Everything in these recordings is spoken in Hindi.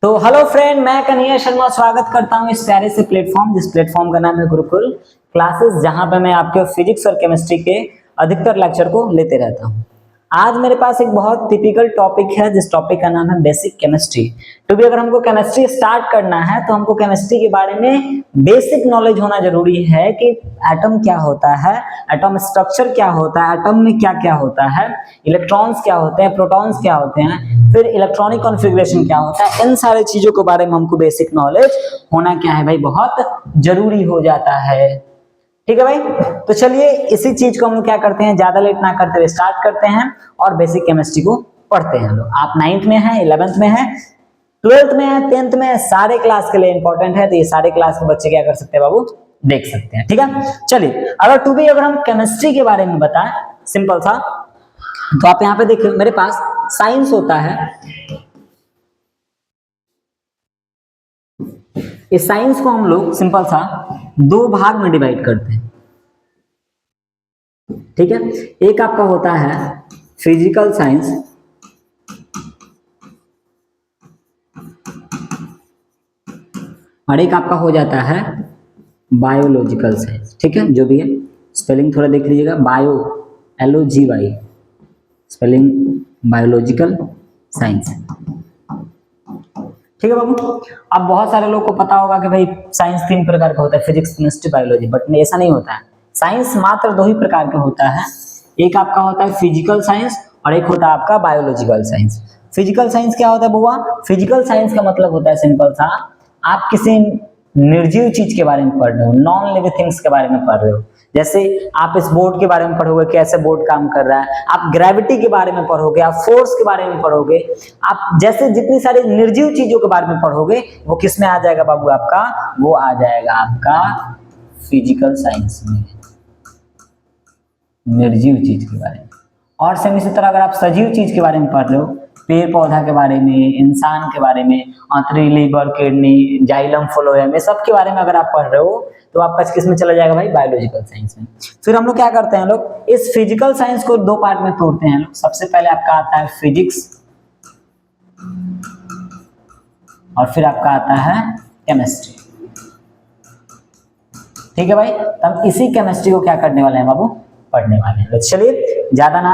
तो हेलो फ्रेंड, मैं कन्हैया शर्मा स्वागत करता हूं इस प्यारे से प्लेटफॉर्म जिस प्लेटफॉर्म का नाम है गुरुकुल क्लासेस, जहां पे मैं आपके फिजिक्स और केमिस्ट्री के अधिकतर लेक्चर को लेते रहता हूं। आज मेरे पास एक बहुत टिपिकल टॉपिक है जिस टॉपिक का नाम है बेसिक केमिस्ट्री। तो भी अगर हमको केमिस्ट्री स्टार्ट करना है तो हमको केमिस्ट्री के बारे में बेसिक नॉलेज होना जरूरी है कि एटम क्या होता है, एटम स्ट्रक्चर क्या होता है, एटम में क्या क्या होता है, इलेक्ट्रॉन्स क्या होते हैं, प्रोटॉन्स क्या होते हैं, फिर इलेक्ट्रॉनिक कॉन्फ़िगरेशन क्या होता है। इन सारे चीजों के बारे में हमको बेसिक नॉलेज होना क्या है भाई, बहुत जरूरी हो जाता है। ठीक है भाई, तो चलिए इसी चीज को हम लोग क्या करते हैं, ज्यादा लेट ना करते हुए स्टार्ट करते हैं और बेसिक केमिस्ट्री को पढ़ते हैं। लोग आप 9th में हैं, 11th में हैं, 12th में हैं, 10th में हैं, सारे क्लास के लिए इंपॉर्टेंट है। तो ये सारे क्लास के बच्चे क्या कर सकते हैं बाबू, देख सकते हैं। ठीक है, चलिए अगर हम केमिस्ट्री के बारे में बताएं सिंपल सा, तो आप यहाँ पे देखिए मेरे पास साइंस होता है। इस साइंस को हम लोग सिंपल सा दो भाग में डिवाइड करते हैं। ठीक है, एक आपका होता है फिजिकल साइंस और एक आपका हो जाता है बायोलॉजिकल साइंस। ठीक है, जो भी है स्पेलिंग थोड़ा देख लीजिएगा, bio LOGY spelling biological science. ठीक है बाबू, अब बहुत सारे लोग को पता होगा कि भाई साइंस 3 प्रकार का होता है, फिजिक्स, केमिस्ट्री, बायोलॉजी, बट ऐसा नहीं होता है। साइंस मात्र 2 ही प्रकार का होता है, एक आपका होता है फिजिकल साइंस और एक होता है आपका बायोलॉजिकल साइंस। फिजिकल साइंस क्या होता है बुआ? फिजिकल साइंस का मतलब होता है सिंपल सा, आप किसी निर्जीव चीज के बारे में पढ़ रहे हो, नॉन लिविंग थिंग्स के बारे में पढ़ रहे हो। जैसे आप इस बोर्ड के बारे में पढ़ोगे, कैसे बोर्ड काम कर रहा है, आप ग्रेविटी के बारे में पढ़ोगे, आप फोर्स के बारे में पढ़ोगे, आप जैसे जितनी सारी निर्जीव चीजों के बारे में पढ़ोगे वो किस में आ जाएगा बाबू आपका, वो आ जाएगा आपका फिजिकल साइंस में, निर्जीव चीज के बारे में। और सेम इसी तरह अगर आप सजीव चीज के बारे में पढ़ रहे हो, पेड़ पौधा के बारे में, इंसान के बारे में, आंतरी, लीवर, किडनी, जाइलम, फ्लोएम, ये सब के बारे में अगर आप पढ़ रहे हो तो आपका किस में चला जाएगा भाई, बायोलॉजिकल साइंस में। फिर हम लोग क्या करते हैं, लोग इस फिजिकल साइंस को 2 पार्ट में तोड़ते हैं लोग। सबसे पहले आपका आता है फिजिक्स और फिर आपका आता है केमिस्ट्री। ठीक है भाई, तब इसी केमिस्ट्री को क्या करने वाले हैं बाबू, पढ़ने वाले हैं। चलिए ज्यादा ना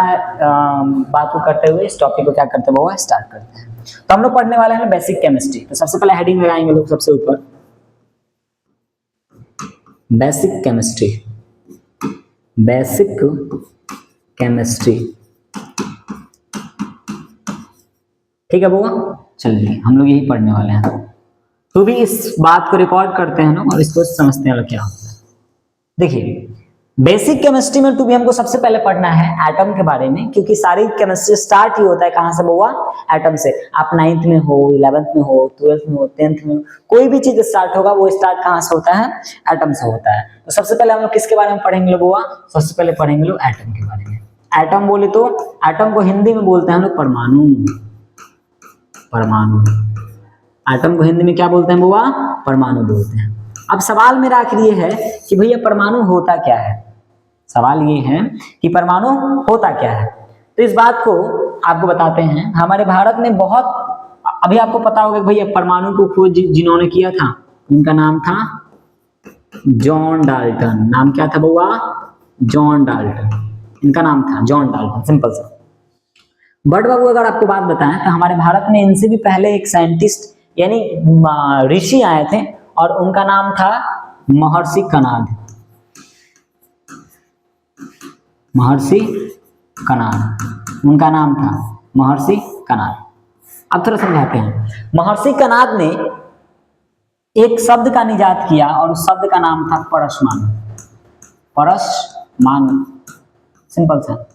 बात को करते हुए इस टॉपिक को क्या करते हैं वो स्टार्ट करते हैं। तो हम लोग पढ़ने वाले हैं बेसिक केमिस्ट्री। तो सबसे पहले हेडिंग लगाएंगे लोग सबसे ऊपर, बेसिक केमिस्ट्री। बेसिक केमिस्ट्री, ठीक है बुआ, चलिए हम लोग यही पढ़ने वाले हैं। तो भी इस बात को रिकॉर्ड करते हैं लोग और इसको समझते हैं लोग क्या होता है। देखिए बेसिक केमिस्ट्री में तो भी हमको सबसे पहले पढ़ना है एटम के बारे में, क्योंकि सारी केमिस्ट्री स्टार्ट ही होता है कहां से बुआ, एटम से। आप 9th में हो, 11th में हो, 12th में हो, 10th में हो, कोई भी चीज स्टार्ट होगा वो स्टार्ट कहां से होता है, एटम से होता है। तो सबसे पहले हम लोग किसके बारे में पढ़ेंगे बुआ, सबसे पहले पढ़ेंगे लोग एटम के बारे में। एटम बोले तो एटम को हिंदी में बोलते हैं लोग परमाणु। परमाणु, एटम को हिंदी में क्या बोलते हैं बुआ, परमाणु बोलते हैं। अब सवाल मेरा आखिर ये है कि भैया परमाणु होता क्या है। सवाल ये है कि परमाणु होता क्या है। तो इस बात को आपको बताते हैं। हमारे भारत में बहुत, अभी आपको पता होगा कि भैया परमाणु को खोज जिन्होंने किया था उनका नाम था जॉन डाल्टन। नाम क्या था बुआ, जॉन डाल्टन, इनका नाम था जॉन डाल्टन, सिंपल सा। बट बाबू अगर आपको बात बताएं तो हमारे भारत में इनसे भी पहले एक साइंटिस्ट यानी ऋषि आए थे और उनका नाम था महर्षि कणाद। महर्षि कणाद उनका नाम था, महर्षि कणाद। अब थोड़ा समझाते हैं। महर्षि कणाद ने एक शब्द का निजात किया और उस शब्द का नाम था परमाणु। परमाणु, सिंपल सा।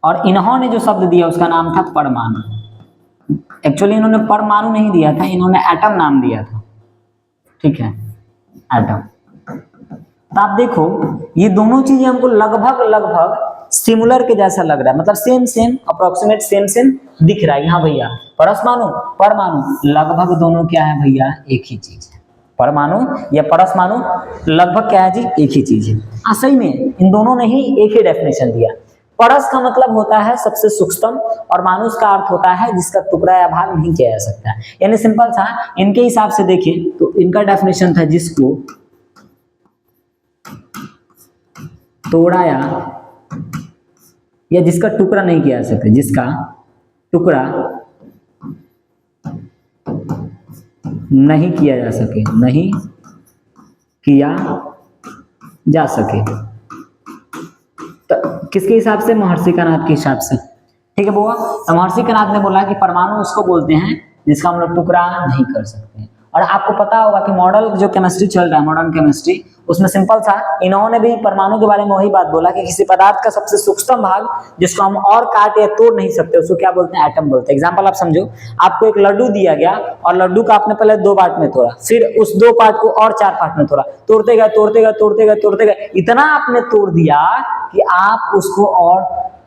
और इन्होंने जो शब्द दिया उसका नाम था परमाणु। एक्चुअली इन्होंने परमाणु नहीं दिया था, इन्होंने एटम नाम दिया था। ठीक है, एटम। तो आप देखो ये दोनों चीजें हमको लगभग सिमिलर के जैसा लग रहा है, मतलब सेम अप्रोक्सीमेट सेम दिख रहा है। यहाँ भैया परमाणु परमाणु लगभग दोनों क्या है भैया, एक ही चीज है। परमाणु या परमाणु लगभग क्या है जी, एक ही चीज है। सही में इन दोनों ने ही एक ही डेफिनेशन दिया। परस का मतलब होता है सबसे सूक्ष्म, और मानुष का अर्थ होता है जिसका टुकड़ा या भाग नहीं किया जा सकता है। यानी सिंपल सा इनके हिसाब से देखिए तो इनका डेफिनेशन था जिसको तोड़ा या जिसका टुकड़ा नहीं किया जा सकता, जिसका टुकड़ा नहीं किया जा सके, नहीं किया जा सके। तो किसके हिसाब से? महर्षि कणाद के हिसाब से। ठीक है बुआ, तो महर्षि कणाद ने बोला कि परमाणु उसको बोलते हैं जिसका हम लोग टुकड़ा नहीं कर सकते। और आपको पता होगा कि मॉडल जो केमिस्ट्री चल रहा है, मॉडर्न केमिस्ट्री, उसमें सिंपल सा इन्होंने भी परमाणु के बारे में वही बात बोला कि किसी पदार्थ का सबसे सूक्ष्म भाग जिसको हम और काट या तोड़ नहीं सकते उसको क्या बोलते हैं? एटम बोलते हैं। एग्जांपल आप समझो, आपको एक लड्डू दिया गया और लड्डू का आपने पहले 2 पार्ट में तोड़ा, फिर उस 2 पार्ट को और 4 पार्ट में तोड़ा, तोड़ते गए, इतना आपने तोड़ दिया कि आप उसको और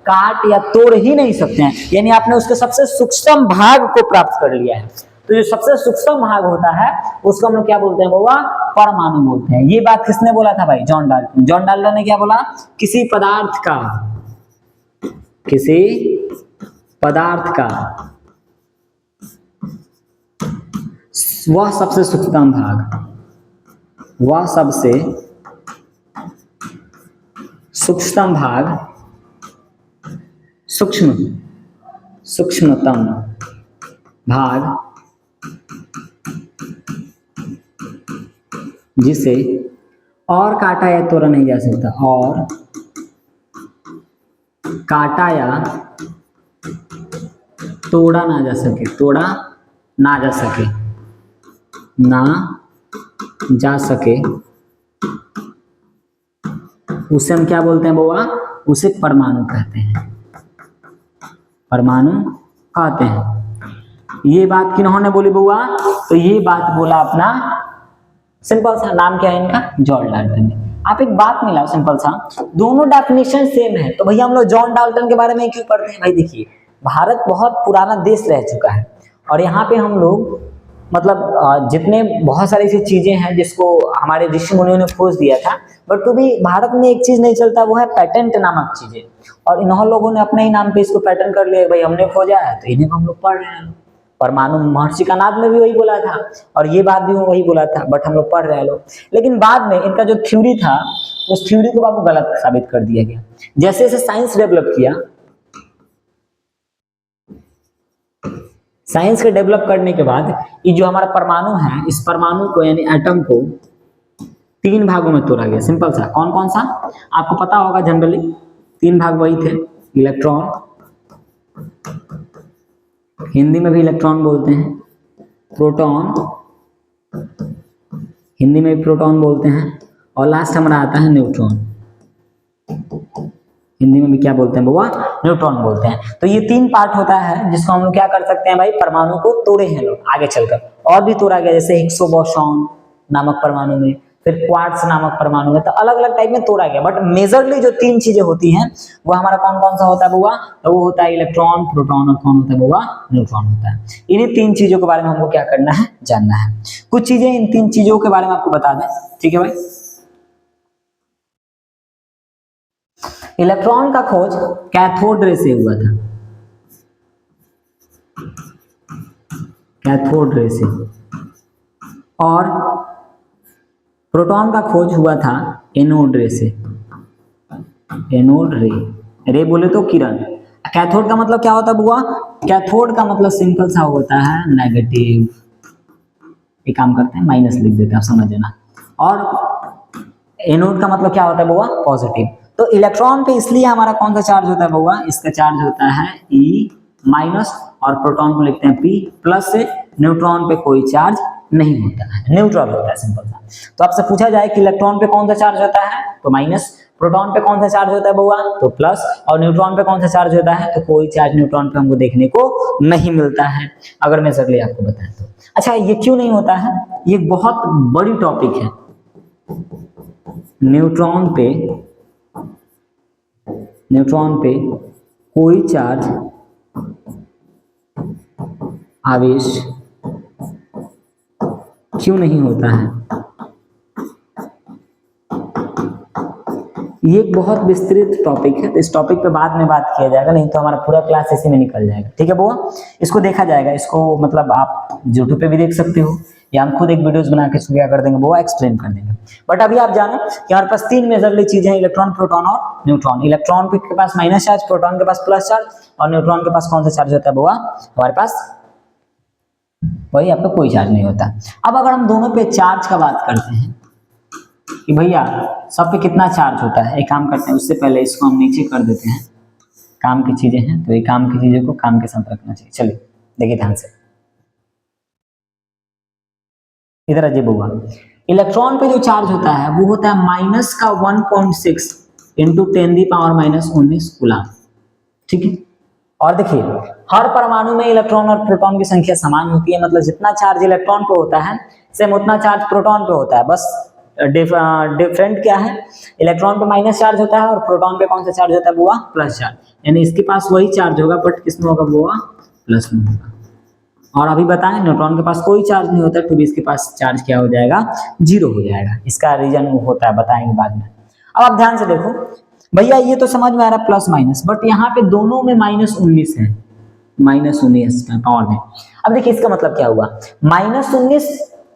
काट या तोड़ ही नहीं सकते हैं। यानी आपने उसके सबसे सूक्ष्म भाग को प्राप्त कर लिया है। तो जो सबसे सूक्ष्म भाग होता है उसको हम लोग क्या बोलते हैं बाबा? परमाणु बोलते हैं। ये बात किसने बोला था भाई? John Dalton. जॉन डाल्टन ने क्या बोला? किसी पदार्थ का वह सबसे सूक्ष्म भाग, वह सबसे सूक्ष्मतम भाग जिसे और काटा या तोड़ा नहीं जा सकता, और काटा या तोड़ा ना जा सके, उसे हम क्या बोलते हैं बाबा? उसे परमाणु कहते हैं। ये बात किन्होंने बोली बुआ? तो ये बात बोला अपना सिंपल सा, नाम क्या है इनका? जॉन डाल्टन ने। आप एक बात मिला सिंपल सा, दोनों डेफिनेशन सेम है, तो भैया हम लोग जॉन डाल्टन के बारे में क्यों पढ़ते हैं? भाई देखिए, भारत बहुत पुराना देश रह चुका है और यहाँ पे हम लोग मतलब जितने बहुत सारी ऐसी चीजें हैं जिसको हमारे ऋषि मुनियों ने खोज दिया था, बट तो भी भारत में एक चीज नहीं चलता, वो है पेटेंट नामक चीजें। और इन लोगों ने अपने ही नाम पे इसको पेटेंट कर लिया, भाई हमने खोजा है तो इन्हें हम लोग पढ़ रहे हैं। परमाणु महर्षि कणाद में भी वही बोला था और ये बात भी वही बोला था, बट हम लोग पढ़ रहे हैं लोग। लेकिन बाद में इनका जो थ्योरी था उस थ्योरी को बाबू गलत साबित कर दिया गया। जैसे जैसे साइंस डेवलप किया, साइंस के डेवलप करने के बाद ये जो हमारा परमाणु है, इस परमाणु को यानी एटम को 3 भागों में तोड़ा गया। सिंपल सा, कौन कौन सा आपको पता होगा? जनरली 3 भाग वही थे, इलेक्ट्रॉन, हिंदी में भी इलेक्ट्रॉन बोलते हैं, प्रोटॉन, हिंदी में भी प्रोटॉन बोलते हैं, और लास्ट हमारा आता है न्यूट्रॉन, हिंदी में भी क्या बोलते हैं बाबा? न्यूट्रॉन बोलते हैं। तो ये 3 पार्ट होता है जिसको हम लोग क्या कर सकते हैं भाई? परमाणु को तोड़े हैं लोग आगे चलकर, और भी तोड़ा गया, जैसे हिग्स बोसॉन नामक परमाणु में, फिर क्वार्ट्ज नामक परमाणु में, तो अलग अलग टाइप में तोड़ा गया। बट मेजरली जो 3 चीजें होती हैं वो हमारा कौन कौन सा होता है बुआ? तो वो होता है इलेक्ट्रॉन, प्रोटॉन, और कौन होता है बुआ? न्यूट्रॉन होता है। इन्हीं 3 चीजों के बारे में हमको क्या करना है? जानना है। कुछ चीजें इन 3 चीजों के बारे में आपको बता दें, ठीक है भाई? इलेक्ट्रॉन का खोज कैथोड रे से हुआ था, कैथोड रे से, और प्रोटॉन का खोज हुआ था एनोड रे से, एनोड रे बोले तो किरण। कैथोड का मतलब क्या होता है बुआ? कैथोड का मतलब सिंपल सा होता है नेगेटिव। एक काम करते हैं, माइनस लिख देते हैं, आप समझ लेना। और एनोड का मतलब क्या होता है बुआ? पॉजिटिव। तो इलेक्ट्रॉन पे इसलिए हमारा कौन सा चार्ज होता है बुआ? इसका चार्ज होता है E माइनस, और प्रोटॉन को लिखते हैं P प्लस से। न्यूट्रॉन पे कोई चार्ज नहीं होता है, न्यूट्रल होता है सिंपल सा। तो आपसे पूछा जाए कि इलेक्ट्रॉन पे कौन सा चार्ज होता है, तो माइनस। प्रोटॉन पे कौन सा चार्ज होता है बुआ? तो प्लस। और न्यूट्रॉन पे कौन सा चार्ज होता है? तो कोई चार्ज न्यूट्रॉन पे हमको देखने को नहीं मिलता है, अगर मैं सरली आपको बताएं तो। अच्छा, ये क्यों नहीं होता है? ये बहुत बड़ी टॉपिक है। न्यूट्रॉन पे कोई चार्ज, आवेश क्यों नहीं होता है? ये एक बहुत विस्तृत टॉपिक है, तो इस टॉपिक पे बाद में बात किया जाएगा, नहीं तो हमारा पूरा क्लास इसी में निकल जाएगा। ठीक है बुआ, इसको देखा जाएगा, इसको मतलब आप यूट्यूब पे भी देख सकते हो या हम खुद एक वीडियोस बना के इसको क्या कर देंगे बुआ, एक्सप्लेन कर देंगे। बट अभी आप जानो कि हमारे पास तीन मेजरली चीजें हैं, इलेक्ट्रॉन, प्रोटॉन और न्यूट्रॉन। इलेक्ट्रॉन के पास माइनस चार्ज, प्रोटॉन के पास प्लस चार्ज और न्यूट्रॉन के पास कौन सा चार्ज होता है बुआ, हमारे पास वही, आपका कोई चार्ज नहीं होता। अब अगर हम दोनों पे चार्ज का बात करते हैं कि भैया सब पे कितना चार्ज होता है, एक काम करते हैं, उससे पहले इसको हम नीचे कर देते हैं। काम की चीजें हैं तो ये काम की चीजों को काम के साथ रखना चाहिए। चलिए देखिए ध्यान से, इधर अजय बुआ, इलेक्ट्रॉन पे जो चार्ज होता है वो होता है माइनस का 1.6 इंटू 10⁻⁻19 कूलम। ठीक है, और देखिए हर परमाणु में इलेक्ट्रॉन और प्रोटॉन की संख्या समान होती है, मतलब जितना चार्ज इलेक्ट्रॉन पे होता है सेम उतना चार्ज प्रोटॉन पे होता है। बस डिफरेंट क्या है, इलेक्ट्रॉन पे माइनस चार्ज होता है और प्रोटॉन पे कौन सा चार्ज होता है बुआ, प्लस चार्ज। यानी इसके पास वही चार्ज होगा बट किसमें होगा बुआ, प्लस में होगा। और अभी बताएं न्यूट्रॉन के पास कोई चार्ज नहीं होता तो भी इसके पास चार्ज क्या हो जाएगा, जीरो हो जाएगा। इसका रीजन होता है, बताएंगे बाद में। अब आप ध्यान से देखो भैया, ये तो समझ में आ रहा है प्लस माइनस, बट यहाँ पे दोनों में -19 है, -19 पावर में। अब देखिए इसका मतलब क्या हुआ, -19,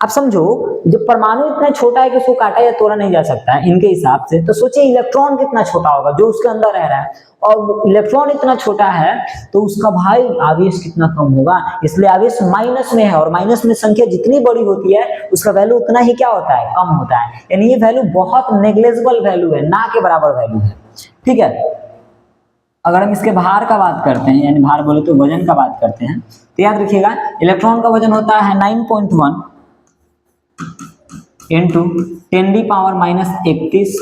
अब समझो जब परमाणु इतना छोटा है कि उसको काटा या तोड़ा नहीं जा सकता है इनके हिसाब से, तो सोचिए इलेक्ट्रॉन कितना छोटा होगा जो उसके अंदर रह रहा है, और इलेक्ट्रॉन इतना छोटा है तो उसका भाई आवेश कितना कम होगा, इसलिए आवेश माइनस में है, और माइनस में संख्या जितनी बड़ी होती है उसका वैल्यू उतना ही क्या होता है, कम होता है। यानी ये वैल्यू बहुत नेग्लेजिबल वैल्यू है, ना के बराबर वैल्यू है। ठीक है, अगर हम इसके भार का बात करते हैं, यानी भार बोले तो वजन का बात करते हैं, तो याद रखिएगा इलेक्ट्रॉन का वजन होता है 9.1 इंटू 10⁻31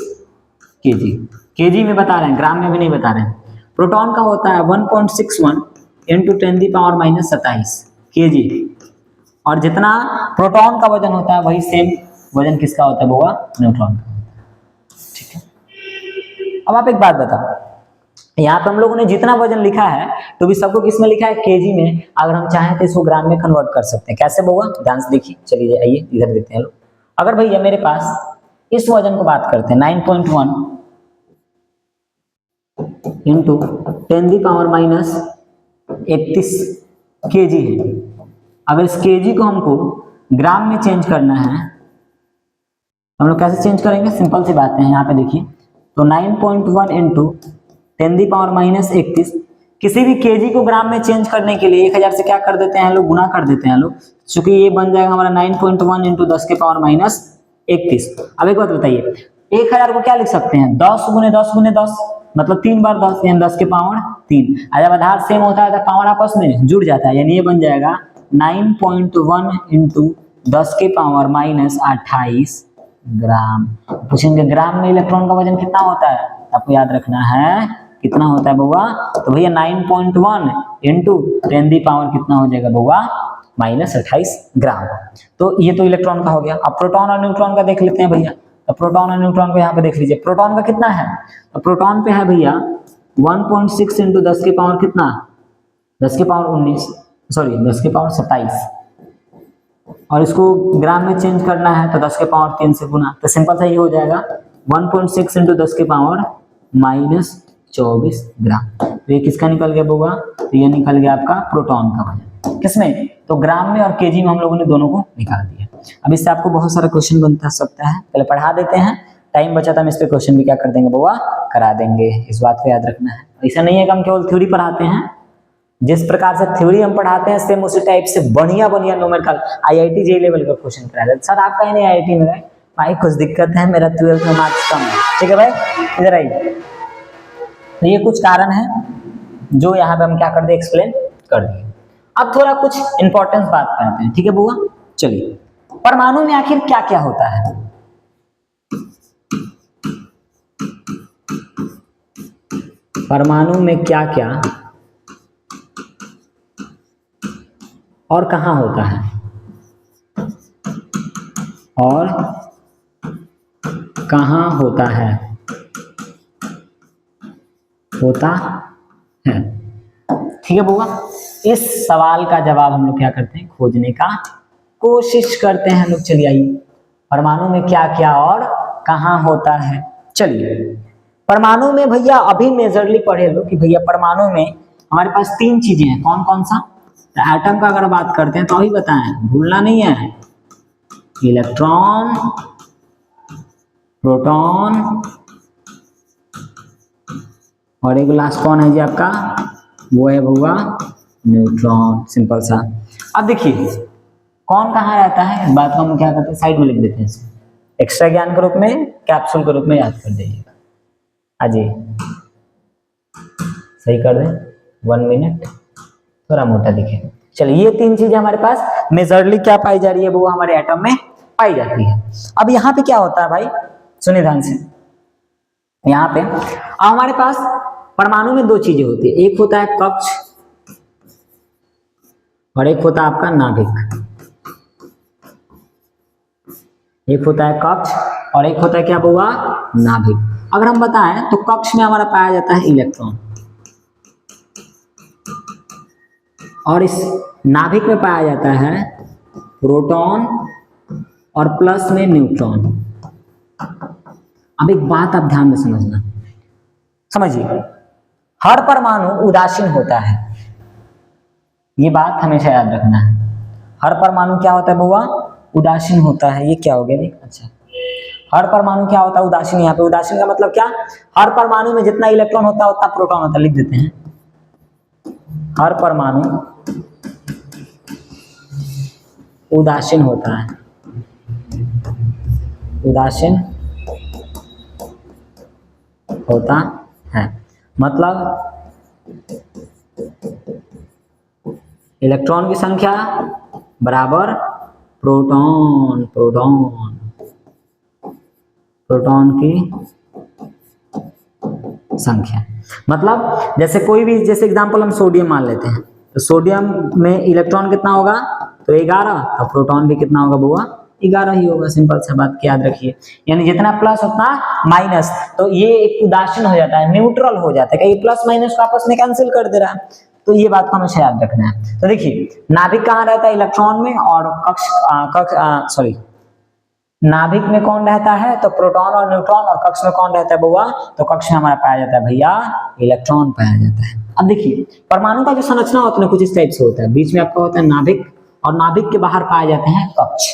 kg। केजी में बता रहे हैं, ग्राम में भी नहीं बता रहे हैं। प्रोटॉन का होता है 1.61 इंटू 10⁻27 kg, और जितना प्रोटॉन का वजन होता है वही सेम वजन किसका होता है बुआ, न्यूट्रॉन का। ठीक है, अब आप एक बात बताओ, यहाँ पे हम लोगों ने जितना वजन लिखा है तो भी सबको किस में लिखा है, केजी में। अगर हम चाहें तो इसको ग्राम में कन्वर्ट कर सकते हैं, कैसे होगा ध्यान से देखिए। चलिए आइए इधर देखते हैं लोग। अगर भैया मेरे पास इस वजन को बात करते हैं 9.1 इंटू 10⁻31 kg है। अगर इस kg को हमको ग्राम में चेंज करना है हम लोग कैसे चेंज करेंगे, सिंपल सी बात है। यहाँ पे देखिए तो 9.1 इंटू 10⁻31, किसी भी केजी को ग्राम में चेंज करने के लिए 1000 से क्या कर देते हैं लोग, गुना कर देते हैं लोग, क्योंकि ये बन जाएगा हमारा 9.1 इंटू 10⁻31। अब एक बात बताइए, 1000 को क्या लिख सकते हैं, 10 गुने 10 गुने 10, मतलब 3 बार 10, यानी 10⁻3। जब आधार सेम होता है तो पावर आपस में जुड़ जाता है, यानी ये बन जाएगा 9.1 इंटू 10⁻28 ग्राम। पूछेंगे ग्राम में इलेक्ट्रॉन का वजन कितना होता है, आपको याद रखना है कितना होता है बउआ, तो भैया 9.1 इंटू 10 पावर कितना हो जाएगा बउआ, -28 ग्राम। तो ये तो इलेक्ट्रॉन का हो गया। अब प्रोटॉन और न्यूट्रॉन का देख लेते हैं भैया। तो प्रोटॉन और न्यूट्रॉन को यहाँ पे देख लीजिए, प्रोटॉन का कितना है, तो प्रोटॉन पे है भैया 1.6 इंटू 10 के पावर कितना, 10 के पावर 19, सॉरी 10 के पावर 27, और इसको ग्राम में चेंज करना है तो 10 के पावर 3 से गुना, तो सिंपल सा ये हो जाएगा 1.6 इंटू 10 के पावर -24 ग्राम। तो ये किसका निकल गया बउआ, तो ये निकल गया आपका प्रोटॉन का वजन। किसमें, तो ग्राम में और केजी में हम लोगों ने दोनों को निकाल दिया। अब इससे आपको बहुत सारा क्वेश्चन बनता सकता है, पहले पढ़ा देते हैं, टाइम बचा तो हम इस पे क्वेश्चन भी क्या कर देंगे बउआ, करा देंगे। इस बात को याद रखना है। ऐसा नहीं है कि हम केवल थ्योरी पढ़ाते हैं, जिस प्रकार से थ्योरी हम पढ़ाते हैं सेम उसी टाइप से बढ़िया बढ़िया न्यूमेरिकल IIT जे लेवल का क्वेश्चन करा देते। सर आपका नहीं IIT में गए भाई, कुछ दिक्कत है, मेरा 12th में मार्क्स कम है। ठीक है भाई, इधर आइए। तो ये कुछ कारण है जो यहाँ पे हम क्या कर दे, एक्सप्लेन कर दिए। अब थोड़ा कुछ इंपॉर्टेंस बात करते हैं, ठीक है बुआ। चलिए, परमाणु में आखिर क्या क्या होता है, परमाणु में क्या क्या और कहाँ होता है, और कहाँ होता है, होता है। ठीक है बुआ, इस सवाल का जवाब हम लोग क्या करते हैं, खोजने का कोशिश करते हैं लोग। चलिए आइए, परमाणु में क्या क्या और कहाँ होता है। चलिए परमाणु में भैया अभी मेजरली पढ़े लो कि भैया परमाणु में हमारे पास तीन चीजें हैं, कौन कौन सा। एटम का अगर बात करते हैं तो अभी बताएं, भूलना नहीं है, इलेक्ट्रॉन, प्रोटॉन और एक लास्ट कौन है जी आपका, वो है भैया न्यूट्रॉन। सिंपल सा। अब देखिए कौन कहाँ रहता है, इस बात को हम क्या करते हैं साइड में लिख देते हैं, इसको एक्स्ट्रा ज्ञान के रूप में, कैप्सूल के रूप में याद कर दीजिएगा। अजी सही कर दें, 1 मिनट, थोड़ा मोटा दिखे। चलिए ये तीन चीजें हमारे पास मेजरली क्या पाई जा रही है, वो हमारे एटम में पाई जाती है। अब यहाँ पे क्या होता है भाई, सुनिए ध्यान से। यहाँ पे हमारे पास परमाणु में दो चीजें होती है, एक होता है कक्ष और एक होता है आपका नाभिक। एक होता है कक्ष और एक होता है क्या हुआ, नाभिक। अगर हम बताएं तो कक्ष में हमारा पाया जाता है इलेक्ट्रॉन और इस नाभिक में पाया जाता है प्रोटॉन और प्लस में न्यूट्रॉन। अब एक बात आप ध्यान में समझना, समझिए, हर परमाणु उदासीन होता है, ये बात हमेशा याद रखना है। हर परमाणु क्या होता है बुआ, उदासीन होता है। ये क्या हो गया, अच्छा, हर परमाणु क्या होता है, उदासीन। यहाँ पे उदासीन का मतलब क्या, हर परमाणु में जितना इलेक्ट्रॉन होता है उतना प्रोटॉन होता है, लिख देते हैं। हर परमाणु उदासीन होता है, उदासीन होता है मतलब इलेक्ट्रॉन की संख्या बराबर प्रोटॉन, प्रोटॉन की संख्या। मतलब जैसे कोई भी, जैसे एग्जांपल हम सोडियम मान लेते हैं, तो सोडियम में इलेक्ट्रॉन कितना होगा, तो 11, और प्रोटॉन भी कितना होगा बुआ, 11 ही होगा। सिंपल सा बात की याद रखिए, यानी जितना प्लस उतना माइनस। तो ये एक उदासीन हो जाता है, न्यूट्रल हो जाता है, ये प्लस माइनस को आपस में कैंसिल कर दे रहा है। तो ये बात को हमेशा याद रखना है। तो देखिए नाभिक कहाँ रहता है, इलेक्ट्रॉन में, और नाभिक में कौन रहता है, तो प्रोटॉन और न्यूट्रॉन, और कक्ष में कौन रहता है बुआ, तो कक्ष में हमारा पाया जाता है भैया इलेक्ट्रॉन पाया जाता है। अब देखिए परमाणु का जो संरचना होता है कुछ इस टाइप से होता है, बीच में आपका होता है नाभिक, और नाभिक के बाहर पाए जाते हैं कक्ष।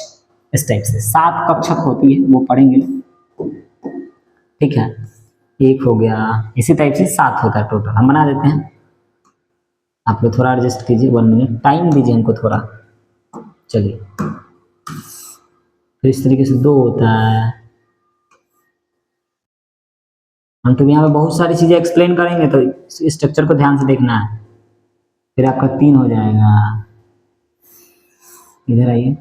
इस टाइप से 7 कक्षक होती है, वो पढ़ेंगे, ठीक है। एक हो गया, इसी टाइप से 7 होता है टोटल, हम बना देते हैं। आप लोग थोड़ा एडजस्ट कीजिए, 1 मिनट टाइम दीजिए हमको थोड़ा। चलिए फिर इस तरीके से 2 होता है। हम तो यहाँ पे बहुत सारी चीजें एक्सप्लेन करेंगे, तो स्ट्रक्चर को ध्यान से देखना है। फिर आपका 3 हो जाएगा, इधर आइए,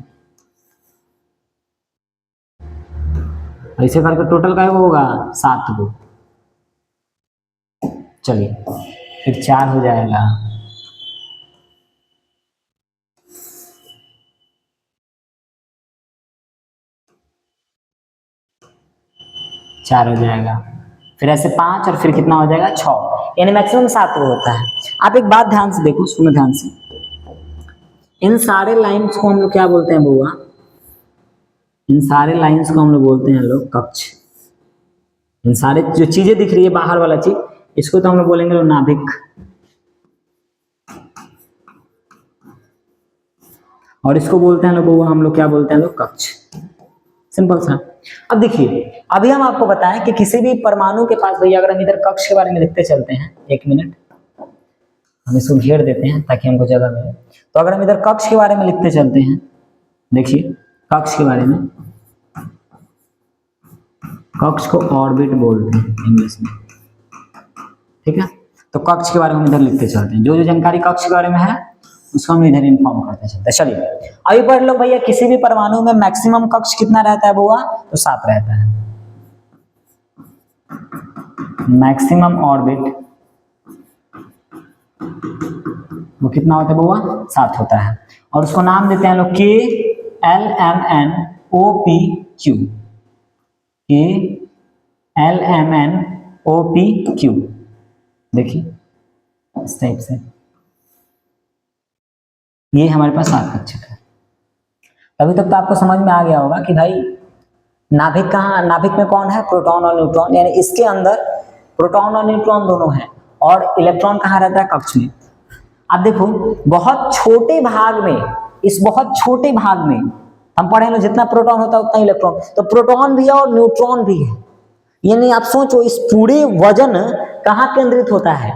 ऐसे करके टोटल का वो होगा 7 को। चलिए फिर 4 हो जाएगा, हो जाएगा, फिर ऐसे 5, और फिर कितना हो जाएगा 6, यानी मैक्सिमम 7 वो होता है। आप एक बात ध्यान से देखो, सुनो ध्यान से, इन सारे लाइंस को हम लोग क्या बोलते हैं बुआ, इन सारे लाइंस को हम लोग बोलते हैं लोग कक्ष। इन सारे जो चीजें दिख रही है बाहर वाला चीज, इसको तो हम लोग बोलेंगे लोग नाभिक, और इसको बोलते हैं लोग हम लोग क्या बोलते हैं लोग कक्ष। सिंपल सा। अब देखिए अभी हम आपको बताएं कि किसी भी परमाणु के पास भैया, अगर हम इधर कक्ष के बारे में लिखते चलते हैं, 1 मिनट हम इसको घेर देते हैं ताकि हमको जगह मिले। तो अगर हम इधर कक्ष के बारे में लिखते चलते हैं, देखिए कक्ष के बारे में, कक्ष को ऑर्बिट बोलते हैं इंग्लिश में, ठीक है। तो कक्ष के बारे में हम इधर लिखते चलते हैं, जो जो जानकारी कक्ष के बारे में है उसको हम इधर इन्फॉर्म करते चलते हैं। चलिए अभी पढ़ लो भैया, किसी भी परमाणु में मैक्सिमम कक्ष कितना रहता है बुआ, तो 7 रहता है। मैक्सिमम ऑर्बिट वो कितना होता है बुआ, 7 होता है, और उसको नाम देते हैं लोग KLMNOPQ, KLMNOPQ। देखिए इस टाइप से ये हमारे पास 7 कक्षक है। अभी तक तो आपको समझ में आ गया होगा कि भाई नाभिक कहाँ, नाभिक में कौन है, प्रोटॉन और न्यूट्रॉन, यानी इसके अंदर प्रोटॉन और न्यूट्रॉन दोनों है, और इलेक्ट्रॉन कहाँ रहता है, कक्ष में। अब देखो बहुत छोटे भाग में, इस बहुत छोटे भाग में हम पढ़े ना, जितना प्रोटॉन होता है उतना इलेक्ट्रॉन, तो प्रोटॉन भी है और न्यूट्रॉन भी है। यानी आप सोचो इस पूरे वजन कहाँ केंद्रित होता है,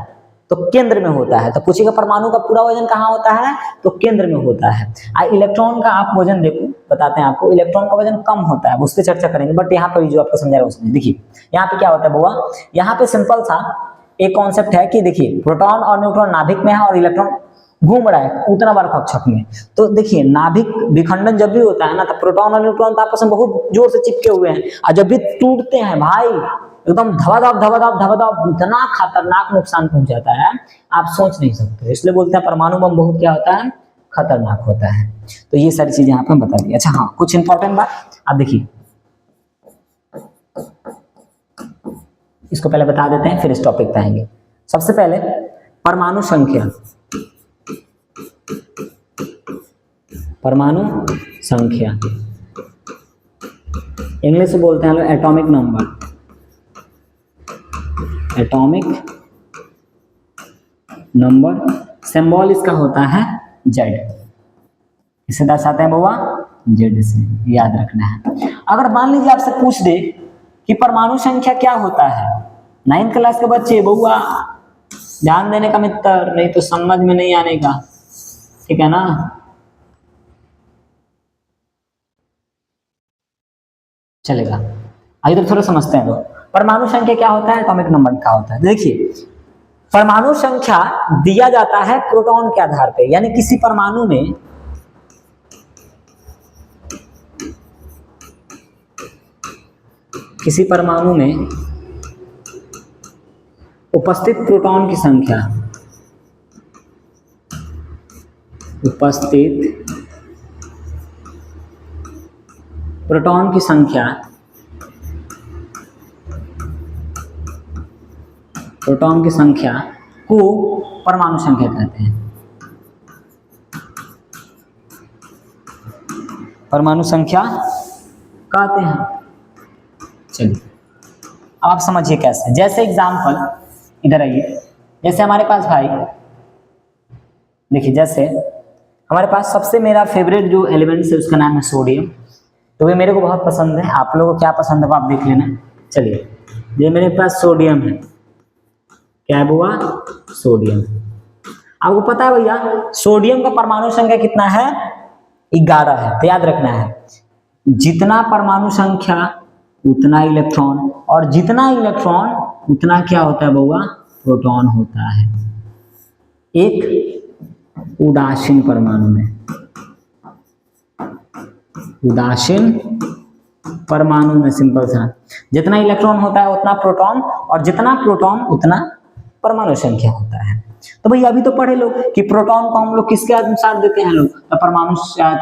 तो केंद्र में होता है। तो पूछेगा परमाणु का पूरा वजन कहाँ होता है, तो केंद्र में होता है। इलेक्ट्रॉन का आप वजन देखो, बताते हैं आपको, इलेक्ट्रॉन का वजन कम होता है, उस पर चर्चा करेंगे, बट यहाँ पर जो आपको समझा रहा है उसमें देखिए यहाँ पे क्या होता है बुआ, यहाँ पे सिंपल सा एक कॉन्सेप्ट है कि देखिए प्रोटॉन और न्यूट्रॉन नाभिक में है और इलेक्ट्रॉन घूम रहा है उतना बार कक्षक में। तो देखिए नाभिक विखंडन जब भी होता है ना, तो प्रोटॉन और न्यूट्रॉन तो आपस में बहुत जोर से चिपके हुए हैं, और जब भी टूटते हैं भाई एकदम धबाधब धबाधब धबाधब, इतना खतरनाक नुकसान पहुंच जाता है आप सोच नहीं सकते। इसलिए बोलते हैं परमाणु बम बहुत क्या होता है, खतरनाक होता है। तो ये सारी चीजें यहाँ पे बता दी। अच्छा हाँ, कुछ इंपॉर्टेंट बात आप देखिए, इसको पहले बता देते हैं फिर इस टॉपिक पे आएंगे। सबसे पहले परमाणु संख्या, परमाणु संख्या इंग्लिश में बोलते हैं atomic number, atomic number. Symbol इसका होता है जेड, इसे दर्शाते हैं बुआ जेड से, याद रखना है। अगर मान लीजिए आपसे पूछ दे कि परमाणु संख्या क्या होता है, 9th क्लास के बच्चे बुआ ध्यान देने का मित्र, नहीं तो समझ में नहीं आने का, ठीक है ना। चलेगा, आइए तो थोड़ा समझते हैं। तो परमाणु संख्या क्या होता है, एटॉमिक नंबर क्या होता है। देखिए परमाणु संख्या दिया जाता है प्रोटॉन के आधार पे, यानी किसी परमाणु में उपस्थित प्रोटॉन की संख्या, उपस्थित प्रोटॉन की संख्या, प्रोटॉन की संख्या को परमाणु संख्या कहते हैं। परमाणु संख्या कहते हैं। चलिए अब आप समझिए कैसे। जैसे एग्जाम्पल, इधर आइए, जैसे हमारे पास भाई देखिए, जैसे हमारे पास सबसे मेरा फेवरेट जो एलिमेंट है उसका नाम है सोडियम। तो ये मेरे को बहुत पसंद है, आप लोगों को क्या पसंद है वो आप देख लेना। चलिए ये मेरे पास सोडियम है, क्या है बुआ, सोडियम। आपको पता है भैया सोडियम का परमाणु संख्या कितना है, 11 है। तो याद रखना है जितना परमाणु संख्या उतना इलेक्ट्रॉन, और जितना इलेक्ट्रॉन उतना क्या होता है बुआ, प्रोटॉन होता है। एक उदासीन परमाणु में, उदासीन परमाणु में सिंपल सा जितना इलेक्ट्रॉन होता है उतना प्रोटॉन, और जितना प्रोटॉन उतना परमाणु संख्या होता है। तो भैया अभी तो पढ़े लोग कि प्रोटॉन को हम लोग किसके अनुसार देते हैं लोग, तो परमाणु संख्या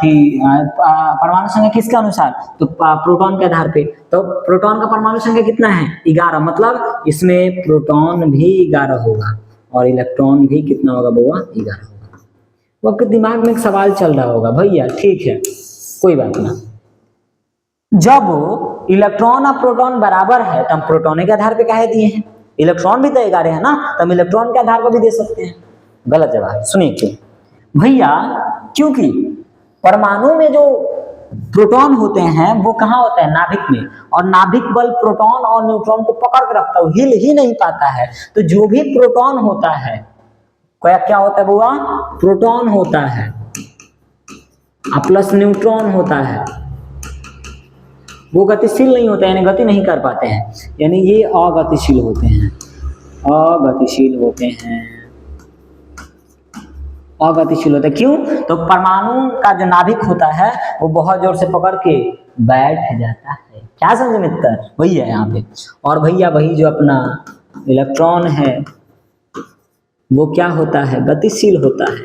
किसके अनुसार, तो प्रोटॉन के आधार पे। तो प्रोटॉन का परमाणु संख्या कितना है, 11, मतलब इसमें प्रोटॉन भी 11 होगा और इलेक्ट्रॉन भी कितना होगा बुआ, 11 होगा। वो आपके दिमाग में एक सवाल चल रहा होगा, भैया ठीक है कोई बात ना, जब इलेक्ट्रॉन और प्रोटॉन बराबर है तो हम प्रोटॉन के आधार पे काहे दिए हैं, इलेक्ट्रॉन भी तो 11 है ना, तो हम इलेक्ट्रॉन के आधार पर भी दे सकते हैं। गलत जवाब, सुनिए क्यों भैया, क्योंकि परमाणु में जो प्रोटॉन होते हैं वो कहाँ होता है, नाभिक में, और नाभिक बल प्रोटॉन और न्यूट्रॉन को पकड़ के रखता है, हिल ही नहीं पाता है। तो जो भी प्रोटॉन होता है क्या होता है बुआ, प्रोटॉन होता है, प्लस न्यूट्रॉन होता है, वो गतिशील नहीं होता है, यानी गति नहीं कर पाते हैं, यानी ये अगतिशील होते हैं, अगतिशील होते हैं, अगतिशील होते हैं। क्यों, तो परमाणु का जो नाभिक होता है वो बहुत जोर से पकड़ के बैठ जाता है। क्या समझे मित्र, वही है यहाँ पे। और भैया वही जो अपना इलेक्ट्रॉन है वो क्या होता है, गतिशील होता है,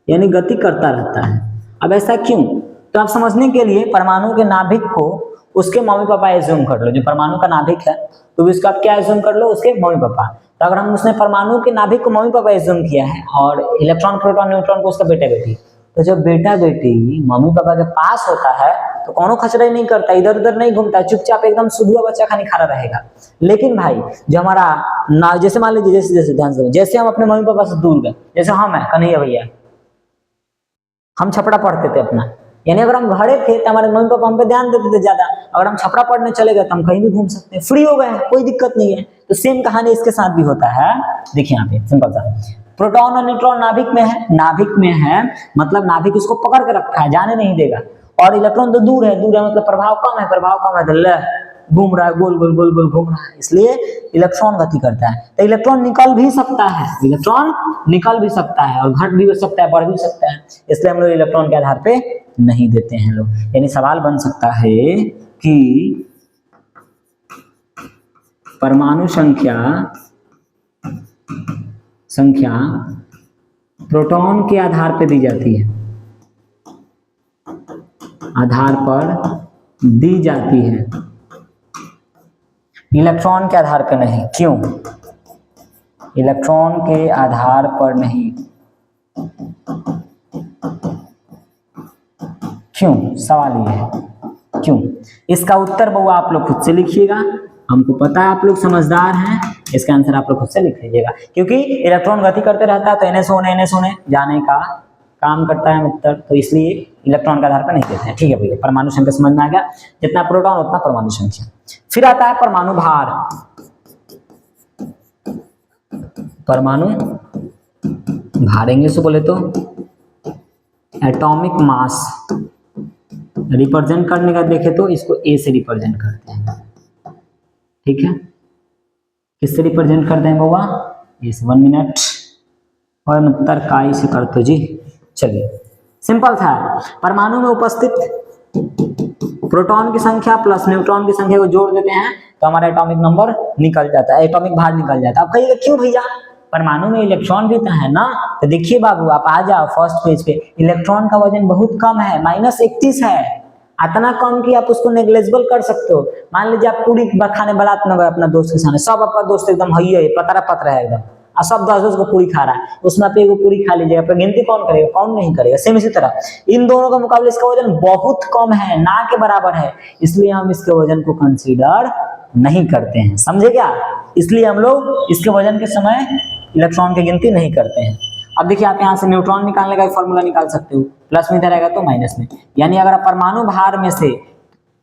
यानी गति करता रहता है। अब ऐसा क्यों, तो आप समझने के लिए परमाणु के नाभिक को उसके मम्मी पापा एज्यूम कर लो, जो परमाणु का नाभिक है तो इसका क्या एज्यूम कर लो, उसके मम्मी पापा। तो अगर हम उसने परमाणु के नाभिक को मम्मी पापा एज्यूम किया है और इलेक्ट्रॉन प्रोटॉन न्यूट्रॉन को उसका बेटा बेटी, तो जब बेटा बेटी मम्मी पापा के पास होता है तो कौनो खचरा ही नहीं करता, इधर उधर नहीं घूमता, चुपचाप एकदम सुधुआ बच्चा खानी खड़ा रहेगा। लेकिन भाई जो हमारा ना, जैसे मान लीजिए, जैसे जैसे ध्यान से, जैसे हम अपने मम्मी पापा से दूर गए, जैसे हम है कन्हैया भैया, हम छपड़ा पढ़ते थे अपना, यानी अगर हम घरे थे तो हमारे मम्मी पापा हम पे ध्यान देते थे ज्यादा, अगर हम छपड़ा पढ़ने चले गए तो हम कहीं भी घूम सकते हैं, फ्री हो गए हैं, कोई दिक्कत नहीं है। तो सेम कहानी इसके साथ भी होता है। देखिए यहाँ पे सिंपल सा, प्रोटॉन और न्यूट्रॉन नाभिक में है, नाभिक में है मतलब नाभिक उसको पकड़ के रखा है, जाने नहीं देगा, और इलेक्ट्रॉन तो दूर है, दूर है मतलब प्रभाव कम है, प्रभाव कम है तो ले घूम रहा है, गोल गोल गोल गोल घूम रहा है, इसलिए इलेक्ट्रॉन गति करता है। तो इलेक्ट्रॉन निकल भी सकता है, इलेक्ट्रॉन निकल भी सकता है और घट भी सकता है, बढ़ भी सकता है, इसलिए हम लोग इलेक्ट्रॉन के आधार पे नहीं देते हैं लोग। यानी सवाल बन सकता है कि परमाणु संख्या प्रोटॉन के आधार पर दी जाती है, आधार पर दी जाती है, इलेक्ट्रॉन के आधार पर नहीं। क्यों? इलेक्ट्रॉन के आधार पर नहीं, क्यों? सवाल ये है क्यों। इसका उत्तर बउआ आप लोग खुद से लिखिएगा, हमको पता है आप लोग समझदार हैं, इसका आंसर आप लोग खुद से लिख लीजिएगा। क्योंकि इलेक्ट्रॉन गति करते रहता है तो NS जाने का काम करता है मित्र, तो इसलिए इलेक्ट्रॉन के आधार पर नहीं देते हैं। ठीक है भैया, परमाणु संख्या समझ में आ गया, जितना प्रोटॉन उतना परमाणु संख्या। फिर आता है परमाणु भार। परमाणु भार इंग्लिश से बोले तो एटॉमिक मास, रिप्रेजेंट करने का देखे तो इसको ए से रिप्रेजेंट करते हैं। ठीक है, किससे रिप्रेजेंट करते हैं बउआ? ए से। 1 मिनट और मित्र काई से करते जी। चलिए सिंपल था, परमाणु में उपस्थित प्रोटॉन की संख्या प्लस न्यूट्रॉन की संख्या को जोड़ देते हैं तो हमारा एटॉमिक नंबर निकल जाता है, एटॉमिक भार निकल जाता है। अब कहिएगा क्यों भैया, परमाणु में इलेक्ट्रॉन भी तो है ना। तो देखिए बाबू, आप आ जाओ फर्स्ट पेज पे, इलेक्ट्रॉन का वजन बहुत कम है, -31 है, इतना कम कि आप उसको नेग्लेजिबल कर सकते हो। मान लीजिए आप पूरी खाने बारात में गए अपना दोस्त के सामने, सब आपका दोस्त एकदम है पतरा पतरा है एकदम, और सब 10-10 को पूरी खा रहा है, उसमें आप एगो पूरी खा लीजिएगा, पर गिनती कौन करेगा? कौन नहीं करेगा। सेम इसी तरह इन दोनों का मुकाबले इसका वजन बहुत कम है, ना के बराबर है, इसलिए हम इसके वजन को कंसीडर नहीं करते हैं, समझे क्या? इसलिए हम लोग इसके वजन के समय इलेक्ट्रॉन की गिनती नहीं करते हैं। अब देखिए आप यहाँ से न्यूट्रॉन निकालने का फॉर्मूला निकाल सकते हो, प्लस में इधर आएगा तो माइनस में, यानी अगर आप परमाणु भार में से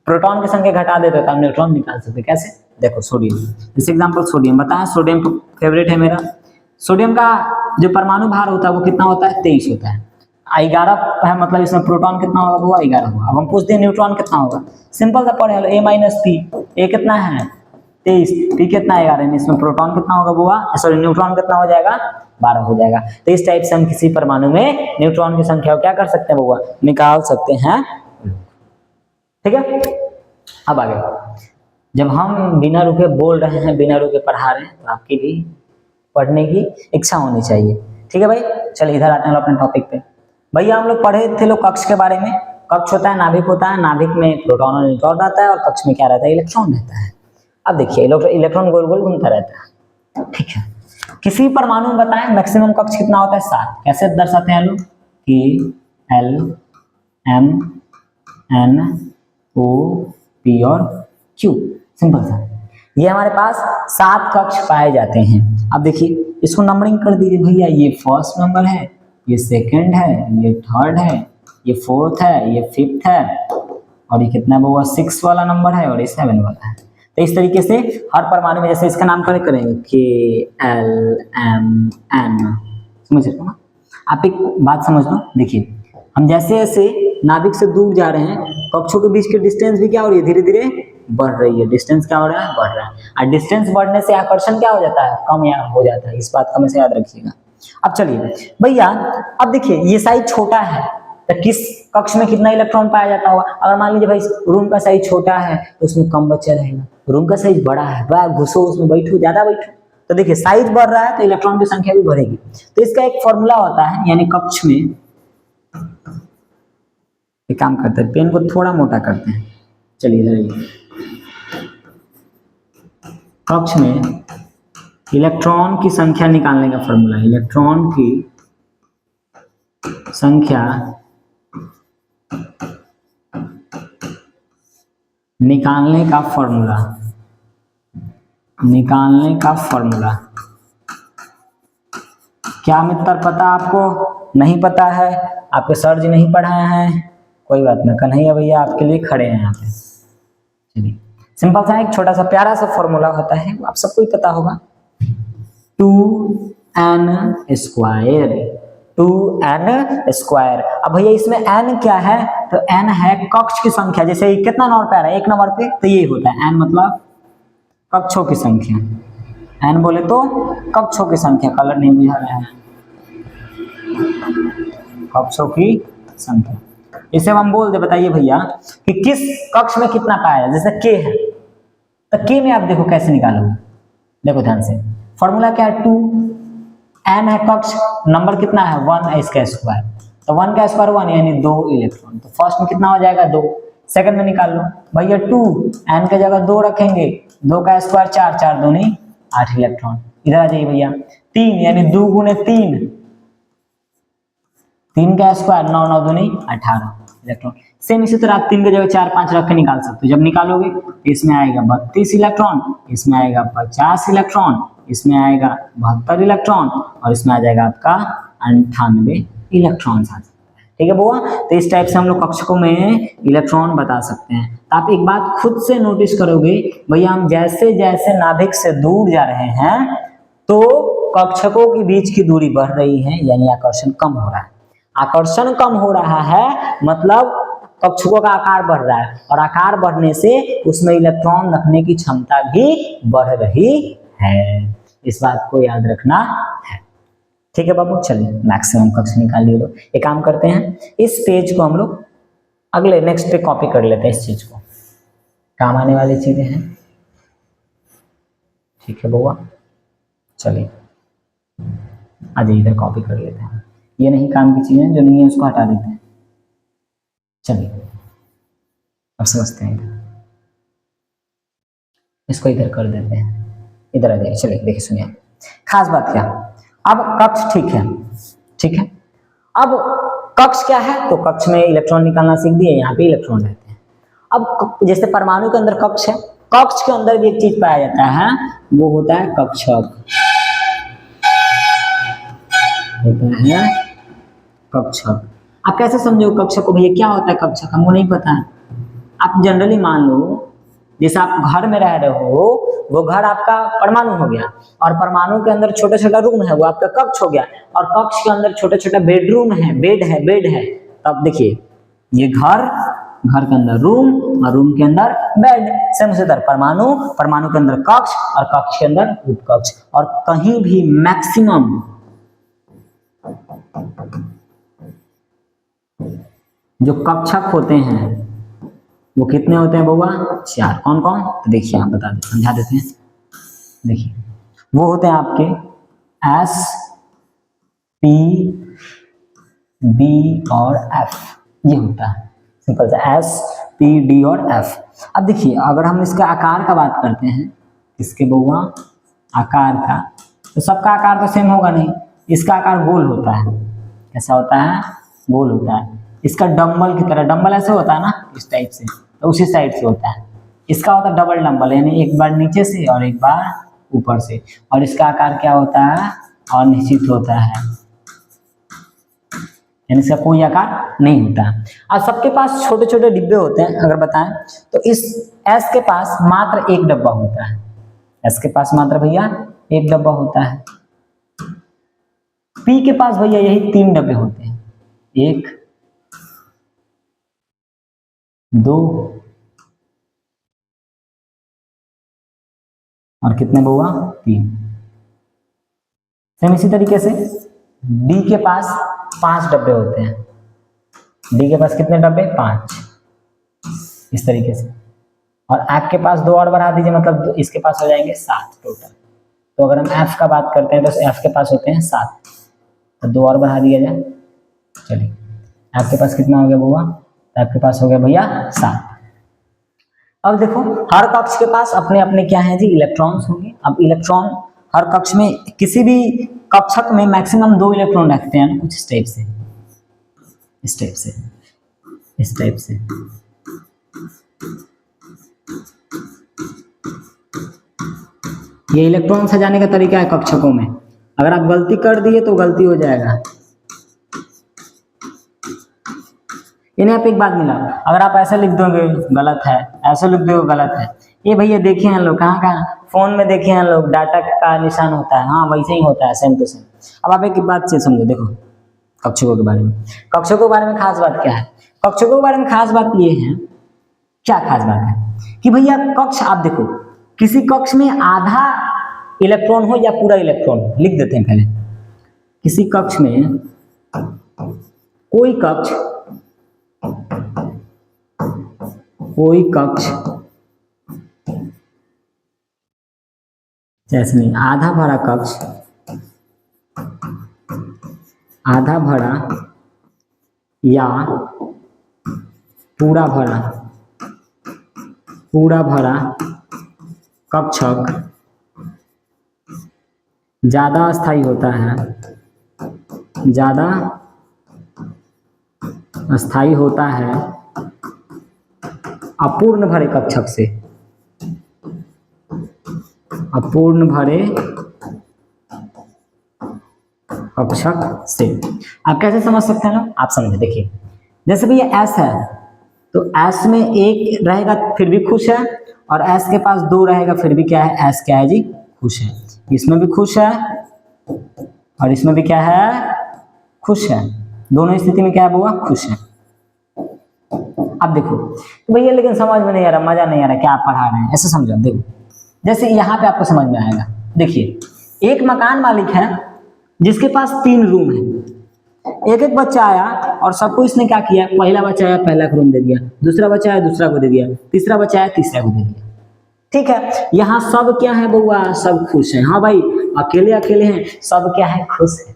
प्रोटॉन की संख्या घटा देते तो आप न्यूट्रॉन निकाल सकते। कैसे? देखो सोडियम, जैसे एग्जांपल सोडियम, बताएं सोडियम फेवरेट है मेरा। सोडियम का जो परमाणु भार होता है वो कितना होता है? 23 होता है। 11 है, मतलब इसमें प्रोटॉन कितना होगा? वो 11 होगा। अब हम पूछते हैं न्यूट्रॉन कितना होगा, सिंपल सा पढ़े लो, A-P, ए कितना है? 23, P कितना है? 11, इसमें प्रोटॉन कितना होगा बुआ? सॉरी न्यूट्रॉन कितना हो जाएगा? 12 हो जाएगा। तो इस टाइप से हम किसी परमाणु में न्यूट्रॉन की संख्या को क्या कर सकते हैं बुआ? निकाल सकते हैं। ठीक है, अब आगे, जब हम बिना रुके बोल रहे हैं, बिना रुके पढ़ा रहे हैं, तो आपकी भी पढ़ने की इच्छा होनी चाहिए। ठीक है भाई, चलिए इधर आते हैं अपने टॉपिक पे। भैया हम लोग पढ़े थे लोग कक्ष के बारे में। कक्ष होता है, नाभिक होता है, नाभिक में प्रोटॉन और न्यूट्रॉन रहता है, और कक्ष में क्या रहता है? इलेक्ट्रॉन रहता है। अब देखिए इलेक्ट्रॉन गोल गोल घूमता रहता है। ठीक है, किसी परमाणु में बताएं मैक्सिमम कक्ष कितना होता है? 7। कैसे दर्शाते हैं लोग? कि L-M-N-O-P और Q, सिंपल सा। ये हमारे पास 7 कक्ष पाए जाते हैं। अब देखिए इसको नंबरिंग कर दीजिए भैया, ये फर्स्ट नंबर है, ये सेकंड है, ये थर्ड है, ये फोर्थ है, ये फिफ्थ है, और ये कितना वो 6 वाला नंबर है, और ये 7 वाला है। तो इस तरीके से हर परमाणु में जैसे इसका नामकरण करेंगे K-L-M-N, समझ रहे हो ना? आप एक बात समझ लो, देखिए हम जैसे जैसे नाभिक से दूर जा रहे हैं, कक्षों के बीच की डिस्टेंस भी क्या हो रही है? धीरे धीरे बढ़ रही है। डिस्टेंस क्या हो रहा है? बढ़ रहा है। और डिस्टेंस बढ़ने से आकर्षण क्या हो जाता है? कम या हो जाता है। इस बात का हमेशा याद रखिएगा। अब चलिए भैया, अब देखिए ये साइज छोटा है, तो किस कक्ष में कितना इलेक्ट्रॉन पाया जाता होगा? अगर मान लीजिए भाई रूम का साइज छोटा है तो उसमें कम बच्चा रहेगा, रूम का साइज बड़ा है, बड़ा घुसो उसमें बैठो, ज्यादा बैठो। तो देखिए साइज बढ़ रहा है तो इलेक्ट्रॉन की संख्या भी बढ़ेगी। तो इसका एक फॉर्मूला होता है, यानी कक्ष में एक काम करते हैं, पेन को थोड़ा मोटा करते हैं। चलिए इधर कक्ष में इलेक्ट्रॉन की संख्या निकालने का फॉर्मूला है। इलेक्ट्रॉन की संख्या निकालने का फॉर्मूला, निकालने का फॉर्मूला। क्या मित्र पता आपको? नहीं पता है? आपके सर जी नहीं पढ़ाए हैं? कोई बात नहीं, कन्हैया भैया आपके लिए खड़े हैं यहाँ पे। चलिए, सिंपल सा एक छोटा सा प्यारा सा फॉर्मूला होता है, आप सबको ही पता होगा, 2n स्क्वायर, 2n स्क्वायर। अब भैया इसमें n क्या है? तो n है कक्ष की संख्या। जैसे कितना नंबर पे आ रहा है? 1 नंबर पे, तो ये होता है n मतलब कक्षों की संख्या। n बोले तो कक्षों की संख्या, कलर नहीं बुझा रहा है, कक्षों की संख्या। इसे हम बोल दे, बताइए भैया कि किस कक्ष में कितना पाया जाए। जैसे k है, तो k में आप देखो कैसे निकालोगे, देखो ध्यान से। फॉर्मूला क्या है? 2, n है कक्ष, नंबर कितना है? 1 है इसका स्क्वायर, तो 1 का स्क्वायर 1 यानी 2 इलेक्ट्रॉन। तो फर्स्ट में कितना हो जाएगा? 2। सेकंड में निकाल लो भैया, 2 n की जगह 2 रखेंगे, 2 का स्क्वायर 4, 4 दूनी 8 इलेक्ट्रॉन। इधर आ जाइए भैया, 3 यानी 2 गुने 3, 3 का स्क्वायर 9, 9 दूनी 18 इलेक्ट्रॉन। सेम इसी तरह आप 3 की जगह 4, 5 रख के निकाल सकते हो। जब निकालोगे इसमें आएगा 32 इलेक्ट्रॉन, इसमें आएगा 50 इलेक्ट्रॉन, इसमें आएगा 72 इलेक्ट्रॉन, और इसमें आ जाएगा आपका 98 इलेक्ट्रॉन। ठीक है बुआ? तो इस टाइप से हम लोग कक्षकों में इलेक्ट्रॉन बता सकते हैं। तो आप एक बात खुद से नोटिस करोगे भैया, हम जैसे जैसे नाभिक से दूर जा रहे हैं तो कक्षकों के बीच की दूरी बढ़ रही है, यानी आकर्षण कम हो रहा है। आकर्षण कम हो रहा है मतलब कक्षकों का आकार बढ़ रहा है, और आकार बढ़ने से उसमें इलेक्ट्रॉन रखने की क्षमता भी बढ़ रही है। इस बात को याद रखना है। ठीक है बाबू, चलिए मैक्सिमम कक्ष निकाल लिए लोग। एक काम करते हैं, इस पेज को हम लोग अगले नेक्स्ट पे कॉपी कर लेते हैं। इस चीज को काम आने वाली चीजें हैं। ठीक है बउआ, चलिए आज इधर कॉपी कर लेते हैं। ये नहीं काम की चीजें, जो नहीं है उसको हटा देते हैं। चलिए अब समझते हैं। इधर इसको इधर कर देते हैं, इधर आ जाइए। चलिए देखिए, सुनिए खास बात क्या। अब कक्ष ठीक है, ठीक है। अब कक्ष क्या है? तो कक्ष में इलेक्ट्रॉन निकालना सीख दिए, यहाँ पे इलेक्ट्रॉन रहते हैं। अब जैसे परमाणु के अंदर कक्ष है, कक्ष के अंदर भी एक चीज पाया जाता है, वो होता है कक्षक, होता है कक्षक। आप कैसे समझो कक्षक को? भैया क्या होता है कक्षक? हमको नहीं पता है। आप जनरली मान लो, जैसे आप घर में रह रहे हो, वो घर आपका परमाणु हो गया, और परमाणु के अंदर छोटा छोटा रूम है, वो आपका कक्ष हो गया, और कक्ष के अंदर छोटा छोटा बेडरूम है, बेड है। तब देखिए, ये घर, घर के अंदर रूम, और रूम के अंदर बेड। सेम उसी तरह परमाणु, परमाणु के अंदर कक्ष, और कक्ष के अंदर उपकक्ष। और कहीं भी मैक्सिमम जो कक्षक होते हैं वो कितने होते हैं बउआ? 4। कौन कौन? तो देखिए आप बता दें, समझा देते हैं। देखिए वो होते हैं आपके S, P, D और F। ये होता है सिंपल सा S, P, D और F। अब देखिए, अगर हम इसके आकार का बात करते हैं, इसके बउआ आकार का, तो सबका आकार तो सेम होगा नहीं। इसका आकार गोल होता है। कैसा होता है? गोल होता है। इसका डंबल की तरह, डंबल ऐसे होता है ना, इस टाइप से, तो उसी साइड से होता है। इसका होता है डबल डंबल, यानी एक बार नीचे से और एक बार ऊपर से। और इसका आकार क्या होता है? अनिश्चित होता है, यानी इसका कोई आकार नहीं होता। और सबके पास छोटे छोटे डिब्बे होते हैं। अगर बताएं तो इस S के पास मात्र एक डब्बा होता है। S के पास मात्र भैया एक डब्बा होता है। P के पास भैया यही 3 डब्बे होते हैं, 1, 2 और कितने बउआ? 3। सेम इसी तरीके से D के पास 5 डब्बे होते हैं। D के पास कितने डब्बे? 5। इस तरीके से। और F के पास 2 और बढ़ा दीजिए, मतलब इसके पास हो जाएंगे 7 टोटल। तो अगर हम F का बात करते हैं तो F के पास होते हैं 7, तो 2 और बढ़ा दिया जाए। चलिए F के पास कितना हो गया बउआ? F के पास हो गया भैया 7। अब देखो, हर कक्ष के पास अपने अपने क्या है जी? इलेक्ट्रॉन्स होंगे। अब इलेक्ट्रॉन हर कक्ष में, किसी भी कक्षक में मैक्सिमम 2 इलेक्ट्रॉन रखते हैं, कुछ इस टाइप से, इस टाइप से, इस टाइप से। ये इलेक्ट्रॉन सजाने का तरीका है कक्षकों में। अगर आप गलती कर दिए तो गलती हो जाएगा। इन्हें आप एक बात मिला, अगर आप ऐसा लिख दोगे गलत है, ऐसा लिख दोगे गलत है। ये भैया देखे हैं लोग कहाँ कहाँ, फोन में देखे हैं लोग, डाटा का निशान होता है, हाँ वैसे ही होता है, सेम टू सेम। अब आप एक बात से समझो, देखो कक्षकों के बारे में, कक्षकों के बारे में खास बात क्या है, कक्षकों के बारे में खास बात ये है, क्या खास बात है कि भैया कक्ष, आप देखो किसी कक्ष में आधा इलेक्ट्रॉन हो या पूरा इलेक्ट्रॉन, लिख देते हैं पहले। किसी कक्ष में कोई कक्ष जैसे नहीं, आधा भरा कक्ष, आधा भरा या पूरा भरा कक्षक ज्यादा अस्थायी होता है, ज्यादा अस्थायी होता है अपूर्ण भरे कक्षक से, अपूर्ण भरे कक्षक से। आप कैसे समझ सकते हैं ना, आप समझे, देखिए जैसे भैया एस है तो एस में एक रहेगा फिर भी खुश है, और एस के पास दो रहेगा फिर भी क्या है, एस क्या है जी, खुश है। इसमें भी खुश है और इसमें भी क्या है, खुश है। दोनों स्थिति में क्या है बुआ, खुश है। अब देखो तो भैया लेकिन समझ में नहीं आ रहा, मजा नहीं आ रहा, क्या आप पढ़ा रहे हैं, ऐसे समझो। देखो जैसे यहाँ पे आपको समझ में आएगा, देखिए एक मकान मालिक है जिसके पास 3 रूम है। एक एक बच्चा आया और सबको इसने क्या किया, पहला बच्चा आया पहला रूम दे दिया, दूसरा बच्चा आया दूसरा को दे दिया, तीसरा बच्चा आया तीसरा को दे दिया। ठीक है, यहाँ सब क्या है बउआ, सब खुश हैं। हाँ भाई, अकेले अकेले हैं, सब क्या है, खुश है।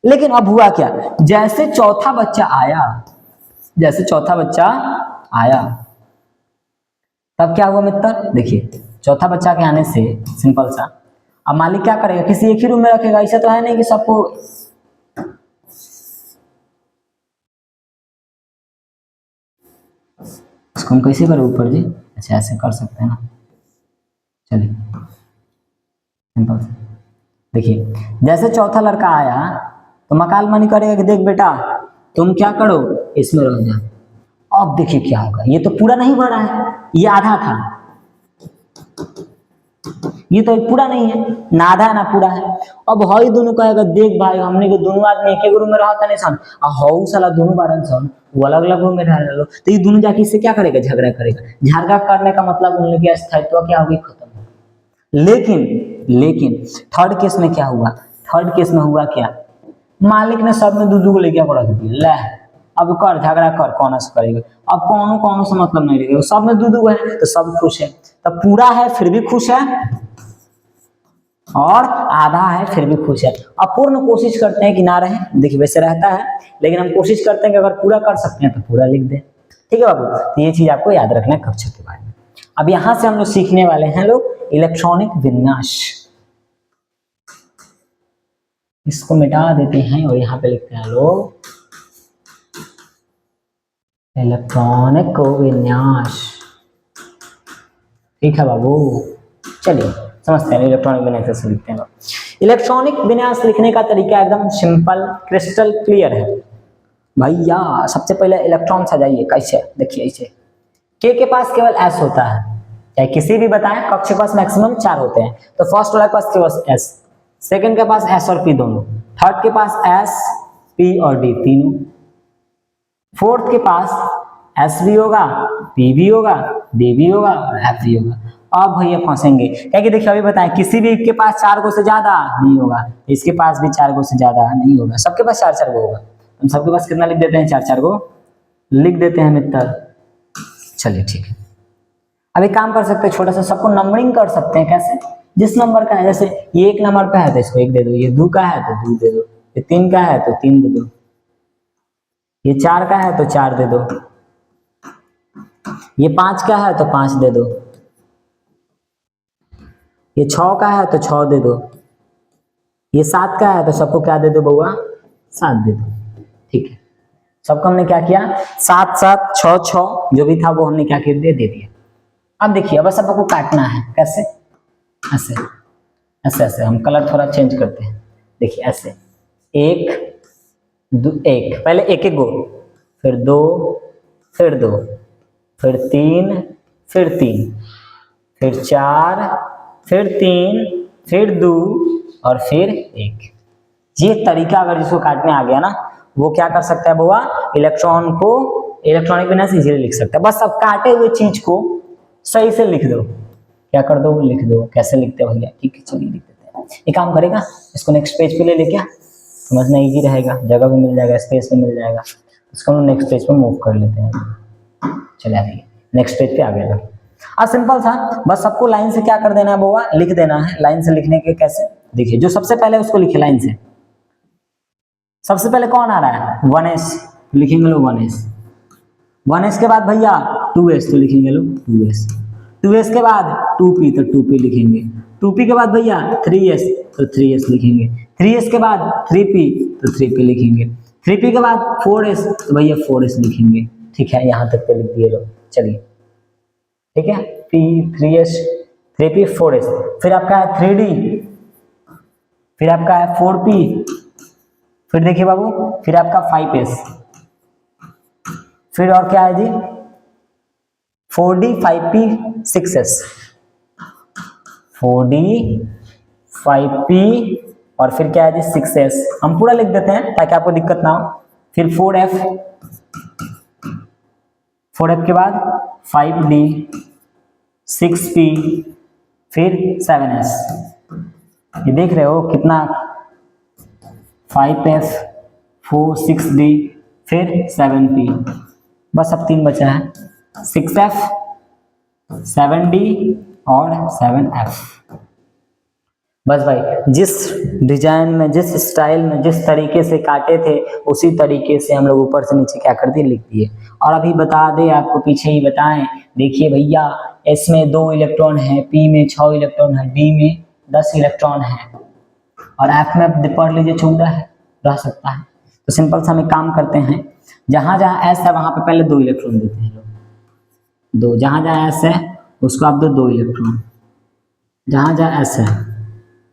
लेकिन अब हुआ क्या, जैसे चौथा बच्चा आया, तब क्या हुआ मित्र, देखिए चौथा बच्चा के आने से सिंपल सा, अब मालिक क्या करेगा, किसी एक ही रूम में रखेगा। ऐसा तो है नहीं कि सबको, इसको हम कैसे करें ऊपर जी, अच्छा ऐसे कर सकते हैं ना, चलिए सिंपल से। देखिए जैसे चौथा लड़का आया तो मकाल मनी करेगा कि देख बेटा तुम क्या करो, इसमें रह जा। अब देखिए क्या होगा, ये तो पूरा नहीं भरा है, ये आधा था, ये तो पूरा नहीं है, ना आधा है ना पूरा है। अब हई दोनों कहेगा देख भाई हमने को दोनों आदमी एक एक रूम में रहा था नहीं सन, हऊ साला दोनों बारन सन वो अलग अलग रूम में रह लो, तो ये दोनों जाके इससे क्या करेगा, झगड़ा करेगा। झगड़ा करने का मतलब उन लोग की अस्थायित्व क्या होगी, खत्म। लेकिन थर्ड केस में क्या हुआ, थर्ड केस में हुआ क्या, मालिक ने सब में दू को लेके रख दिया, ले अब कर झगड़ा कर, कौन से करेगा, अब कौन से मतलब नहीं रहेगा, सब में दू है तो सब खुश है। तब पूरा है फिर भी खुश है और आधा है फिर भी खुश है। अब पूर्ण कोशिश करते हैं कि ना रहे, देखिए वैसे रहता है, लेकिन हम कोशिश करते हैं कि अगर पूरा कर सकते हैं तो पूरा लिख दें। ठीक है बाबू, तो ये चीज आपको याद रखना है कक्षा के बारे में। अब यहां से हम लोग सीखने वाले हैं लोग इलेक्ट्रॉनिक विन्यास। इसको मिटा देते हैं और यहाँ पे लिखते हैं लोग इलेक्ट्रॉनिक विन्यास। ठीक है बाबू, चलिए समझते हैं इलेक्ट्रॉनिक विन्यास कैसे लिखते हैं। इलेक्ट्रॉनिक विन्यास लिखने का तरीका एकदम सिंपल, क्रिस्टल क्लियर है भैया। सबसे पहले इलेक्ट्रॉन सजाइए, कैसे, देखिए ऐसे, के पास केवल एस होता है, चाहे किसी भी बताएं, कक्ष के पास मैक्सिमम 4 होते हैं, तो फर्स्ट वाला के पास केवल एस, सेकंड के पास एस और पी दोनों, थर्ड के पास एस पी और डी तीनों, फोर्थ के पास एस भी होगा, पी भी होगा, डी भी होगा और एफ भी होगा। अब भैया फंसेंगे, क्या कि देखिए अभी बताएं, किसी भी के पास 4 को से ज्यादा नहीं होगा, इसके पास भी 4 को से ज्यादा नहीं होगा, सबके पास 4 को होगा। हम सबके पास कितना लिख देते हैं, 4 को लिख देते हैं मित्र। चलिए ठीक है, अभी काम कर सकते हैं, छोटा सा सबको नंबरिंग कर सकते हैं। कैसे, जिस नंबर का है, जैसे ये 1 नंबर पे है तो इसको 1 दे दो, ये 2 का है तो 2 दे दो, ये 3 का है तो 3 दे दो, ये 4 का है तो 4 दे दो, ये 5 का है तो 5 दे दो, ये 6 का है तो 6 दे दो, ये 7 का है तो सबको क्या दे दो बउआ, 7 दे दो। ठीक है, सबको हमने क्या किया, 7 7 6 6 जो भी था वो हमने क्या किया, दे दिया। अब देखिए अब सबको काटना है, कैसे, ऐसे ऐसे ऐसे हम कलर थोड़ा चेंज करते हैं, देखिए ऐसे, एक एक, पहले एक एक गो, फिर दो, फिर दो, फिर तीन, फिर तीन, फिर चार, फिर तीन, फिर दो और फिर एक। ये तरीका अगर जिसको काटने आ गया ना, वो क्या कर सकता है बुआ, इलेक्ट्रॉन को इलेक्ट्रॉनिक बिना से इजीली लिख सकता है। बस अब काटे हुए चीज को सही से लिख दो, क्या कर दो, लिख दो। कैसे लिखते हो भैया, ठीक है चलिए लिख देते हैं। ये काम करेगा, इसको नेक्स्ट पेज पे ले ले, क्या समझना इजी रहेगा, जगह भी मिल जाएगा, स्पेस भी मिल जाएगा। इसको हम नेक्स्ट पेज पे मूव कर लेते हैं। चलिए आइए नेक्स्ट पेज पे आ गया। अब सिंपल था, बस सबको लाइन से क्या कर देना है बुआ, लिख देना है। लाइन से लिखने के कैसे, देखिए जो सबसे पहले उसको लिखे लाइन से। सबसे पहले कौन आ रहा है, 1s, लिखेंगे लो 1s। 1s के बाद भैया 2s, तो लिखेंगे लो 2s। 2s के बाद 2p, तो 2p लिखेंगे। 2p के बाद भैया 3s, तो 3s लिखेंगे। 3s के बाद 3p, तो 3p लिखेंगे। 3p के बाद 4s, तो भैया 4s लिखेंगे। ठीक है, यहाँ तक पे लिख दिए लो। चलिए ठीक है, p 3s 3p 4s, फिर आपका है 3d, फिर आपका है 4p, फिर देखिए बाबू, फिर आपका 5s, फिर और क्या है जी 4d 5p 6s, 4d 5p और फिर क्या है जी 6s। हम पूरा लिख देते हैं ताकि आपको दिक्कत ना हो। फिर 4f, 4f के बाद 5d 6p, फिर 7s। ये देख रहे हो कितना, 5f 4 6d फिर 7p, बस अब 3 बचा है, 6f 7d और 7f। बस भाई, जिस डिजाइन में, जिस स्टाइल में, जिस तरीके से काटे थे उसी तरीके से हम लोग ऊपर से नीचे क्या कर दिए, लिख दिए। और अभी बता दे आपको, पीछे ही बताएं, देखिए भैया S में 2 इलेक्ट्रॉन है, P में 6 इलेक्ट्रॉन है, D में 10 इलेक्ट्रॉन है और F में पढ़ लीजिए 14 है, रह सकता है। तो सिंपल सा हम एक काम करते हैं, जहां जहां S है वहां पे पहले 2 इलेक्ट्रॉन देते हैं लोग। 2, जहां जहां S है उसको आप दो 2 इलेक्ट्रॉन, जहां जहां S है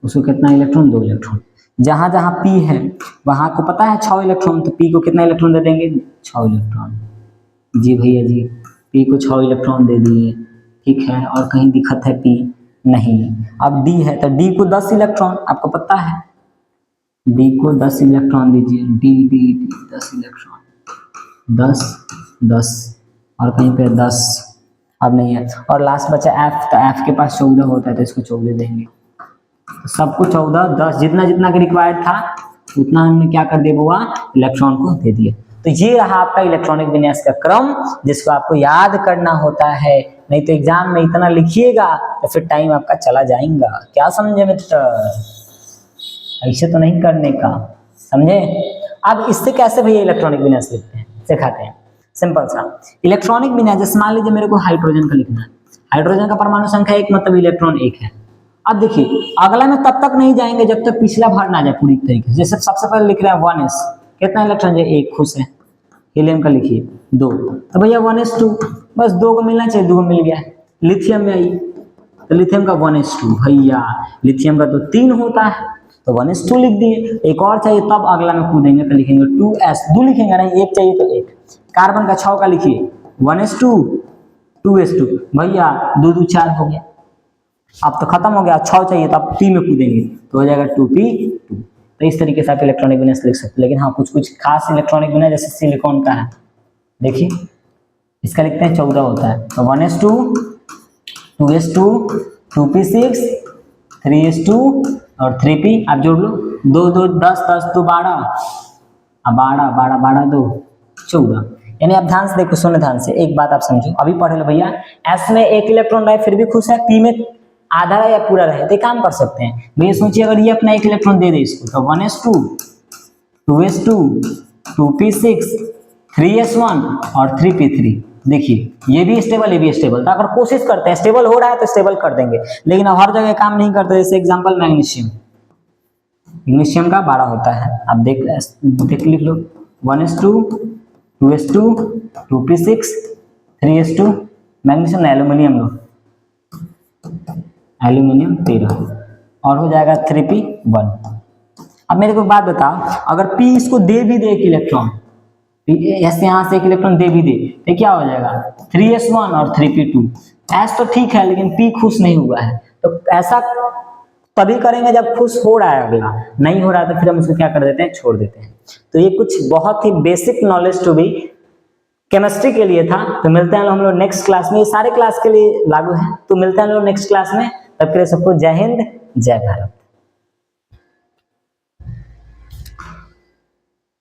उसको कितना इलेक्ट्रॉन, 2 इलेक्ट्रॉन। जहां जहां P है वहां को पता है 6 इलेक्ट्रॉन, तो P को कितना इलेक्ट्रॉन दे देंगे, 6 इलेक्ट्रॉन। जी भैया जी, P को 6 इलेक्ट्रॉन दे दिए, ठीक है। और कहीं दिखत है P नहीं। अब D है तो D को 10 इलेक्ट्रॉन, आपको पता है D को 10 इलेक्ट्रॉन दीजिए, D 10 इलेक्ट्रॉन, 10 10 और कहीं पे 10 अब नहीं है। और लास्ट बचा F, तो F के पास 14 होता है तो इसको 14 देंगे। सबको 14 10 जितना जितना रिक्वायर्ड था उतना हमने क्या कर दिया बुआ, इलेक्ट्रॉन को दे दिया। तो ये रहा आपका इलेक्ट्रॉनिक विन्यास का क्रम, जिसको आपको याद करना होता है, नहीं तो एग्जाम में इतना लिखिएगा तो फिर टाइम आपका चला जाएगा। क्या समझे मित्र, ऐसे तो नहीं करने का, समझे। अब इससे कैसे भैया इलेक्ट्रॉनिक विन्यास लिखते हैं सिखाते हैं। सिंपल सा इलेक्ट्रॉनिक विन्यास, जैसे मान लीजिए मेरे को हाइड्रोजन का लिखना है, हाइड्रोजन का परमाणु संख्या 1 मतलब इलेक्ट्रॉन 1 है। अब देखिए अगला में तब तक नहीं जाएंगे जब तक पिछला भार ना जाए पूरी तरीके से। जैसे सबसे पहले लिख रहे हैं 1s, कितना इलेक्ट्रॉन है, 1, खुश है। हीलियम का लिखिए 2, तो भैया 1s2, बस 2 को मिलना चाहिए, 2 को मिल गया। लिथियम में आई तो लिथियम का 1s2, भैया लिथियम का तो 3 होता है तो 1s2 लिख दिए। एक और चाहिए तब अगला में कूदेंगे तो लिखेंगे 2s, 2 लिखेंगे नहीं, 1 चाहिए तो 1। कार्बन का 6 का लिखिए 1s2 2s2, भैया 2 2 4 हो गया। अब तो खत्म हो गया, 6 चाहिए तो अब P में कूदेंगे तो हो जाएगा 2p2। तो इस तरीके से आप इलेक्ट्रॉनिक विन्यास लिख सकते हैं। लेकिन हाँ कुछ कुछ खास इलेक्ट्रॉनिक विन्यास जैसे सिलिकॉन का है, देखिए इसका लिखते हैं 14 होता है तो 1s2 2s2 2p6 3s2 और 3p आप जोड़ लो, 2 2 10 10 2 12, अब 12 12 12 2 14। यानी आप ध्यान से देखो, सुनो ध्यान से, एक बात आप समझो, अभी पढ़ लो भैया, S में 1 इलेक्ट्रॉन रहे फिर भी खुश है, P में आधा रहे या पूरा रहे तो काम कर सकते हैं भैया। सोचिए अगर ये अपना 1 इलेक्ट्रॉन दे दे इसको तो 1s2 2s2 2p6 3s1 और 3p3, देखिए ये भी स्टेबल, ये भी स्टेबल। तो अगर कोशिश करते हैं स्टेबल हो रहा है तो स्टेबल कर देंगे, लेकिन अब हर जगह काम नहीं करते। जैसे एग्जांपल मैग्नीशियम, मैग्नीशियम का 12 होता है, आप देख लिख लो 1s2 2s2 2p6 3s2, magnesium aluminium लो, एल्यूमिनियम 13, और हो जाएगा 3p1। अब मेरे को बात बताओ, अगर p इसको दे भी दे एक इलेक्ट्रॉन, ऐसे यहाँ से एक इलेक्ट्रॉन दे भी दे तो क्या हो जाएगा 3s1 और 3p2। s तो ठीक है लेकिन p खुश नहीं हुआ है, तो ऐसा तभी करेंगे जब खुश हो रहा है, अगला नहीं हो रहा तो फिर हम उसको क्या कर देते हैं, छोड़ देते हैं। तो ये कुछ बहुत ही basic knowledge to be chemistry के लिए था। तो मिलते हैं हम लोग नेक्स्ट क्लास में, ये सारे क्लास के लिए लागू है। तो मिलते हैं हम लोग नेक्स्ट क्लास में, तब के लिए सबको जय हिंद जय भारत।